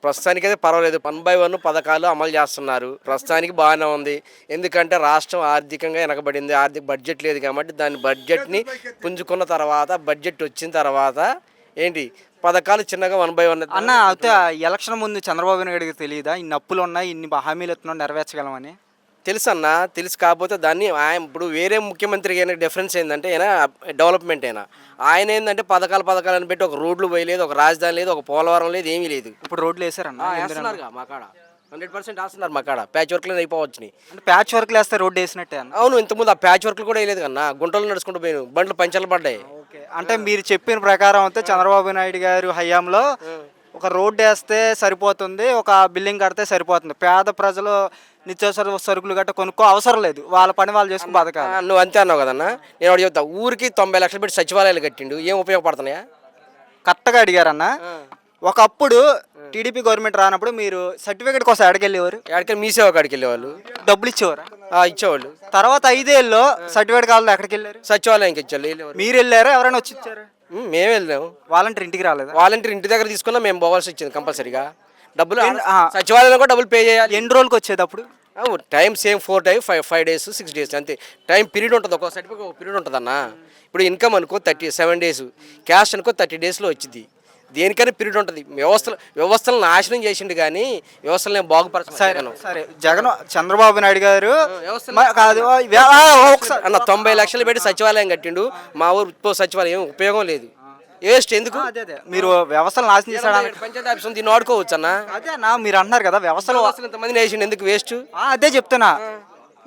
ప్రస్తుతానికైతే పర్వాలేదు. 1/1 పథకాలు అమలు చేస్తున్నారు. ప్రస్తుతానికి బాగానే ఉంది. ఎందుకంటే రాష్ట్రం ఆర్థికంగా వెనకబడింది. ఆర్థిక బడ్జెట్ లేదు కాబట్టి దాని బడ్జెట్‌ని పుంజుకున్న తర్వాత బడ్జెట్ వచ్చిన తర్వాత ఏంటి పథకాలు చిన్నగా 1/1 అన్న అయితే ఎలక్షన్ ముందు చంద్రబాబు నాయుడుకి తెలియదా ఇన్ని అప్పులు ఉన్నాయి, ఇన్ని హామీలు ఇస్తున్నాం నెరవేర్చగలమని? తెలుసన్నా. తెలుసు కాకపోతే దాన్ని ఆయన ఇప్పుడు వేరే ముఖ్యమంత్రికి అయినా డిఫరెన్స్ ఏంటంటే ఆయన డెవలప్మెంట్ అయినా ఆయన ఏంటంటే పథకాలు అని పెట్టి ఒక రోడ్లు పోయలేదు, ఒక రాజధాని లేదు, ఒక పోలవరం లేదు, ఏమీ లేదు. ఇప్పుడు రోడ్లు వేసారన్న? వేస్తున్నారుగా మా కాడ 100% వేస్తున్నారు. మా కాడ ప్యాచ్ వర్క్లు అయిపోవచ్చుని. అంటే ప్యాచ్ వర్క్లు వేస్తే రోడ్డు వేసినట్టే అన్న? అవును, ఇంతకుముందు ఆ ప్యాచ్ వర్క్లు కూడా వేయలేదు కన్నా. గుంటలు నడుచుకుంటూ పోయాను, బండ్లు పంచర్లు పడ్డాయి. ఓకే, అంటే మీరు చెప్పిన ప్రకారం అయితే చంద్రబాబు నాయుడు గారు హయాంలో ఒక రోడ్డు వేస్తే సరిపోతుంది, ఒక బిల్డింగ్ కడితే సరిపోతుంది, పేద ప్రజలు నిత్యావసర సరుకులు గట్ట కొనుక్కో అవసరం లేదు, వాళ్ళ పని వాళ్ళు చేసుకుని బతకాలి. నువ్వు అంతే అన్నావు కదన్నా. నేను ఒకటి చెప్తా, ఊరికి 90 లక్షలు పెట్టి సచివాలయాలు కట్టిండు, ఏం ఉపయోగపడుతున్నాయా? కరెక్ట్గా అడిగారన్న. ఒకప్పుడు టీడీపీ గవర్నమెంట్ రానప్పుడు మీరు సర్టిఫికేట్ కోసం ఎక్కడికి వెళ్ళేవారు? ఎక్కడికి మీ సేవ కాడికి వెళ్ళేవాళ్ళు, డబ్బులు ఇచ్చేవారు? ఇచ్చేవాళ్ళు. తర్వాత 5 ఏళ్ళలో సర్టిఫికేట్ కావాలని ఎక్కడికి వెళ్ళారు? సచివాలయంకి ఇచ్చేవాళ్ళు. మీరు వెళ్ళారా, ఎవరైనా వచ్చి ఇచ్చారు? మేము వెళ్ళాము. వాలంటీర్ ఇంటికి రాలేదు? వాలంటీర్ ఇంటి దగ్గర తీసుకున్నా మేము పోవాల్సి వచ్చింది కంపల్సరీగా. డబ్బులు సచివాలయంలో కూడా డబ్బులు పే చేయాలి. ఎన్ని రోజులకి వచ్చేది అప్పుడు? Time same 4 days 5 days 6 days అంతే. టైం పీరియడ్ ఉంటుంది, ఒక్కో సర్టిఫికేట్ ఒక పీరియడ్ ఉంటుంది అన్న. ఇప్పుడు ఇన్కమ్ అనుకో 37 days, క్యాష్ అనుకో 30 daysలో వచ్చింది. దేనికైనా పీరియడ్ ఉంటుంది. వ్యవస్థలను నాశనం చేసిండు కానీ వ్యవస్థలను బాగుపరచను. సరే, జగన్ చంద్రబాబు నాయుడు గారు కాదు అన్న 90 లక్షలు పెట్టి సచివాలయం కట్టిండు. మా ఊరు సచివాలయం ఉపయోగం లేదు, వేస్ట్. ఎందుకు? మీరు వ్యవస్థలు నాశనం చేశాడు. పంచాయతీ ఆఫీస్ ఉంది, దీన్ని వాడుకోవచ్చు అన్న. అదే అన్న, మీరు అంటున్నారు కదా వ్యవస్థలు ఇంతమంది వేసిండు, ఎందుకు వేస్ట్? అదే చెప్తున్నా.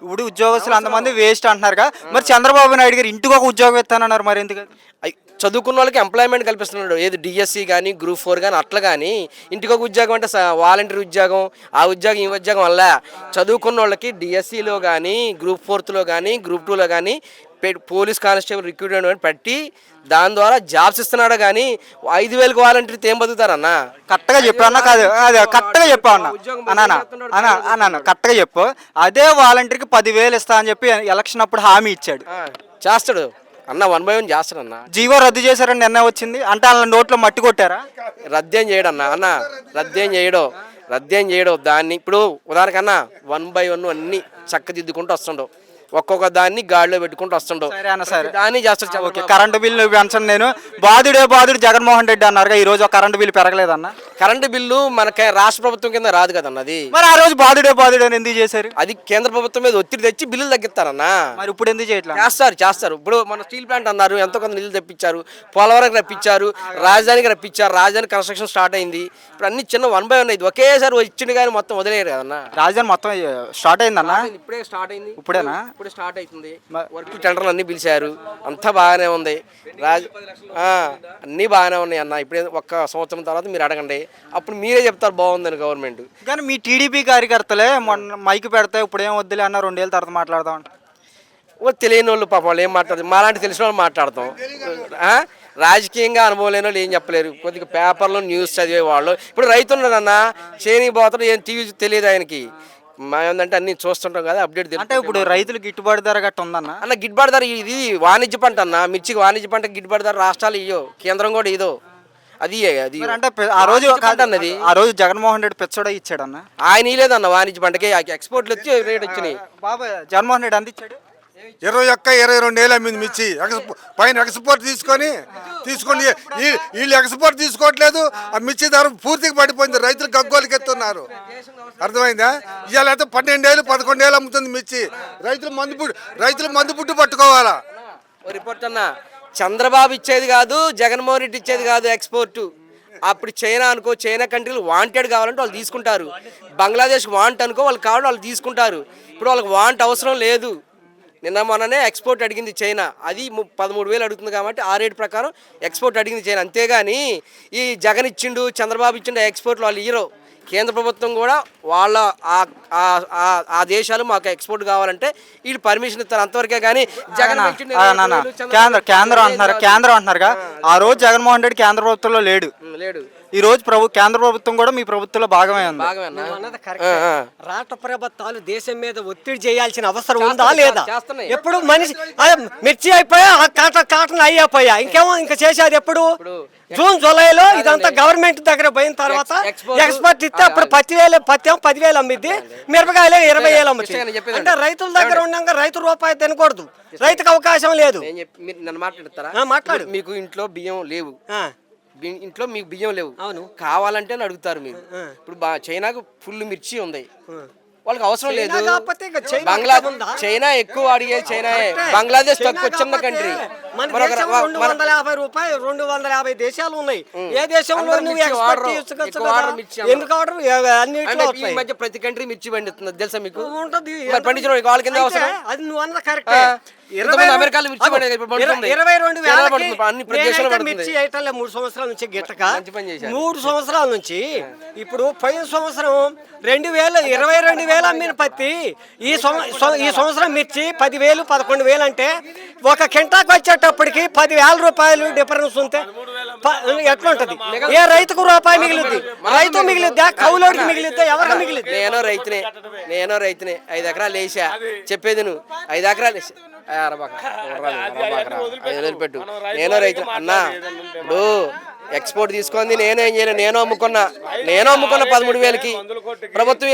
ఇప్పుడు ఉద్యోగస్తులు అంతమంది వేస్ట్ అంటున్నారుగా, మరి చంద్రబాబు నాయుడు గారు ఇంటికి ఒక ఉద్యోగం ఇస్తానన్నారు, మరి ఎందుకు? చదువుకున్న వాళ్ళకి ఎంప్లాయ్మెంట్ కల్పిస్తున్నాడు. ఏది డిఎస్సి కానీ Group 4 కానీ అట్లా. కానీ ఇంటికి ఒక ఉద్యోగం అంటే వాలంటీర్ ఉద్యోగం, ఆ ఉద్యోగం ఈ ఉద్యోగం వల్ల చదువుకున్న వాళ్ళకి డిఎస్సిలో కానీ Group 4లో కానీ Group 2లో కానీ పోలీస్ కానిస్టేబుల్ రిక్రూట్మెంట్ పెట్టి దాని ద్వారా జాబ్స్ ఇస్తున్నాడు. కానీ 5,000కి వాలంటీర్తో ఏం బతుకుతారన్న? కరెక్ట్గా చెప్పా అన్న. కాదు అదే కరెక్ట్గా చెప్పా అన్న, కరెక్ట్గా చెప్పు. అదే వాలంటీర్కి 10,000 ఇస్తా అని చెప్పి ఎలక్షన్ అప్పుడు హామీ ఇచ్చాడు. చేస్తాడు అన్న, 1/1 చేస్తాడన్న. జీవో రద్దు చేశారని నిర్ణయం వచ్చింది అంటే వాళ్ళ నోట్లో మట్టి కొట్టారా? రద్దేం చేయడన్నా అన్న, రద్దేం చేయడం. దాన్ని ఇప్పుడు ఉదాహరణకన్నా 1/1 అన్ని చక్కదిద్దుకుంటూ వస్తుండవు, ఒక్కొక్క దాన్ని గాడిలో పెట్టుకుంటూ వస్తుండవు. దాన్ని చేస్తాడు. ఓకే, కరెంటు బిల్లు పెంచండి. నేను బాధుడు జగన్మోహన్ రెడ్డి అన్నారుగా, ఈ రోజు కరెంటు బిల్లు పెరగలేదన్న. కరెంటు బిల్లు మనకి రాష్ట్ర ప్రభుత్వం కింద రాదు కదన్నది. మరి ఆ రోజు బాధుడే అని ఎందుకు చేశారు? అది కేంద్ర ప్రభుత్వం మీద ఒత్తిడి తెచ్చి బిల్లులు తగ్గిస్తారన్న. మరి ఇప్పుడు ఎందుకు చేయట్లేదు? చేస్తారు. ఇప్పుడు మన స్టీల్ ప్లాంట్ అన్నారు, ఎంతో కొంత నిధులు తెప్పించారు, పోలవరంకి రప్పించారు, రాజధానికి రప్పించారు, రాజధాని కన్స్ట్రక్షన్ స్టార్ట్ అయింది. ఇప్పుడు అన్ని చిన్న 1/1 అయింది, ఒకేసారి వచ్చింది కానీ మొత్తం వదిలేరు కదన్న. రాజధాని మొత్తం స్టార్ట్ అయిందన్న? ఇప్పుడే స్టార్ట్ అయింది. ఇప్పుడేనా? ఇప్పుడు స్టార్ట్ అవుతుంది. వర్క్ టెండర్లు అన్నీ పిలిచారు, అంతా బాగానే ఉంది. అన్నీ బాగానే ఉన్నాయి అన్న. ఇప్పుడే ఒక్క సంవత్సరం తర్వాత మీరు అడగండి, అప్పుడు మీరే చెప్తారు బాగుందని గవర్నమెంట్. కానీ మీ టీడీపీ కార్యకర్తలే మొన్న మైక్ పెడితే ఇప్పుడు ఏం వద్దులే అన్న, 2 ఏళ్ళ తర్వాత మాట్లాడదాం అంట. తెలియని వాళ్ళు పాపం వాళ్ళు ఏం మాట్లాడతారు, మాలాంటి తెలిసిన వాళ్ళు మాట్లాడతాం. రాజకీయంగా అనుభవం లేని వాళ్ళు ఏం చెప్పలేరు. కొద్దిగా పేపర్లో న్యూస్ చదివే వాళ్ళు. ఇప్పుడు రైతు ఉన్నాడన్న, చేనికి పోతాడు, ఏం టీవీ తెలియదు ఆయనకి. ఏంటంటే అన్ని చూస్తుంటాం కదా, అప్డేట్. అంటే ఇప్పుడు రైతులు గిట్టుబాటు ధర గట్ట ఉందన్న? అన్న గిట్టుబాటు ధర ఇది వాణిజ్య పంట అన్న. మిర్చికి వాణిజ్య పంట గిట్టుబాటు ధర రాష్ట్రాలు ఇయ్యో, కేంద్రం కూడా ఇదో. అది అంటే ఆ రోజు జగన్మోహన్ రెడ్డి పెచ్చోడ ఇచ్చాడన్న. ఆయన ఇలేదన్న వాణిజ్య పంటకి, ఎక్స్పోర్ట్లు వచ్చి రేట్ వచ్చినాయి. బాబా జగన్మోహన్ రెడ్డి అందించాడు. 22 ఏళ్ళు అమ్మింది మిర్చి. పైన ఎక్స్పోర్ట్ తీసుకొని వీళ్ళు ఎక్స్పోర్ట్ తీసుకోవట్లేదు. ఆ మిర్చి ధర పూర్తిగా పడిపోయింది, రైతులు గగ్గోలకి ఎత్తున్నారు. అర్థమైందా? ఇవాళ అయితే 12 ఏళ్ళు 11 ఏళ్ళు అమ్ముతుంది మిర్చి. రైతులు మందు పుట్టు పట్టుకోవాలా? రిపోర్ట్ అన్న, చంద్రబాబు ఇచ్చేది కాదు, జగన్మోహన్ రెడ్డి ఇచ్చేది కాదు ఎక్స్పోర్ట్. అప్పుడు చైనా అనుకో, చైనా కంట్రీలు వాంటెడ్ కావాలంటే వాళ్ళు తీసుకుంటారు. బంగ్లాదేశ్ వాంట్ అనుకో, వాళ్ళు కావాలంటే వాళ్ళు తీసుకుంటారు. ఇప్పుడు వాళ్ళకి వాంట్ అవసరం లేదు. నిన్న మొన్ననే ఎక్స్పోర్ట్ అడిగింది చైనా, అది 13,000 అడుగుతుంది కాబట్టి ఆ రేటు ప్రకారం ఎక్స్పోర్ట్ అడిగింది చైనా. అంతేగాని ఈ జగన్ ఇచ్చిండు, చంద్రబాబు ఇచ్చిండు ఎక్స్పోర్ట్లు వాళ్ళు ఇయ్యరు. కేంద్ర ప్రభుత్వం కూడా వాళ్ళ ఆ దేశాలు మాకు ఎక్స్పోర్ట్ కావాలంటే వీళ్ళు పర్మిషన్ ఇస్తారు, అంతవరకే. కానీ కేంద్రం అంటున్నారుగా, ఆ రోజు జగన్మోహన్ రెడ్డి కేంద్ర ప్రభుత్వంలో లేడు. లేడు. ఈ రోజు కేంద్ర ప్రభుత్వం కూడా మీ ప్రభుత్వంలో భాగమే ఉంది. బాగా అన్నా. అన్నది కరెక్టే. రాష్ట్ర ప్రభుత్వాలు దేశం మీద ఒత్తిడి చేయాల్సిన అవసరం ఉందా లేదా? చేస్తున్నాయి. ఎప్పుడు మనిషి మిర్చి అయిపోయా, కాటన్ అయిపోయా, ఇంకేమో ఇంకా చేసేది ఎప్పుడు? జూన్ జూలైలో ఇదంతా గవర్నమెంట్ దగ్గర పోయిన తర్వాత ఎక్స్పోర్ట్ ఇస్తే అప్పుడు 10,000 అమ్మిద్ది, మిరపకాయలు 20,000 అమ్ముతుంది. అంటే రైతుల దగ్గర ఉండగా రైతు రూపాయి తినకూడదు, రైతుకు అవకాశం లేదు. మీరు నన్ను మాట్లాడతారా? మాట్లాడు. మీకు ఇంట్లో బియ్యం లేవు, ఇంట్లో మీకు బియ్యం లేవు, అవును, కావాలంటే అని అడుగుతారు మీరు. ఇప్పుడు చైనాకు ఫుల్ మిర్చి ఉంది, వాళ్ళకి అవసరం లేదు. చైనా ఎక్కువ అడిగే చైనా, బంగ్లాదేశ్ తక్కువ, చిన్న కంట్రీ. 250 రూపాయలు 250 దేశాలు ఉన్నాయి. ఏ దేశంలో నువ్వు ఎక్స్పోర్ట్ చేసుకోవచ్చు కదా? ఎందుకు ఆర్డర్? ఈ మధ్య ప్రతి కంట్రీ మిర్చి పండిస్తుంది తెలుసా మీకు? ఉంటది పండించడం వాళ్ళకి ఎందుకు అవసరం? అది నువ్వు అన్నది కరెక్టే. అమెరికాలో మిర్చి పండేది ఇప్పుడు పండుతుంది. 22,000 అన్ని ప్రదేశాలు మిర్చి ఐటంలో 3 సంవత్సరాల నుంచి గిట్టక, మంచి పని చేశారు. 3 సంవత్సరాల నుంచి ఇప్పుడు పోయిన సంవత్సరం 22,000 అమ్మిన పత్తి, ఈ సంవత్సరం మిర్చి 10,000 11,000 అంటే ఒక కింటాకు వచ్చేటప్పటికి 10,000 రూపాయలు డిఫరెన్స్ ఉంటే ఎట్లుంటది? ఏ రైతుకు రూపాయి మిగిలిద్ది? రైతు మిగిలిద్దా? కౌలోడికి మిగిలిద్దా? ఎవరికి మిగిలిద్ది? నేను రైతునే 5 ఎకరాలు వేసా. చెప్పేది నువ్వు 5 ఎకరాలు వేసా. పెట్టు. నేను రైతు అన్నా. ఇప్పుడు ఎక్స్పోర్ట్ తీసుకుంది నేనేం చేయను, నేను అమ్ముకున్నా 13,000కి. ప్రభుత్వం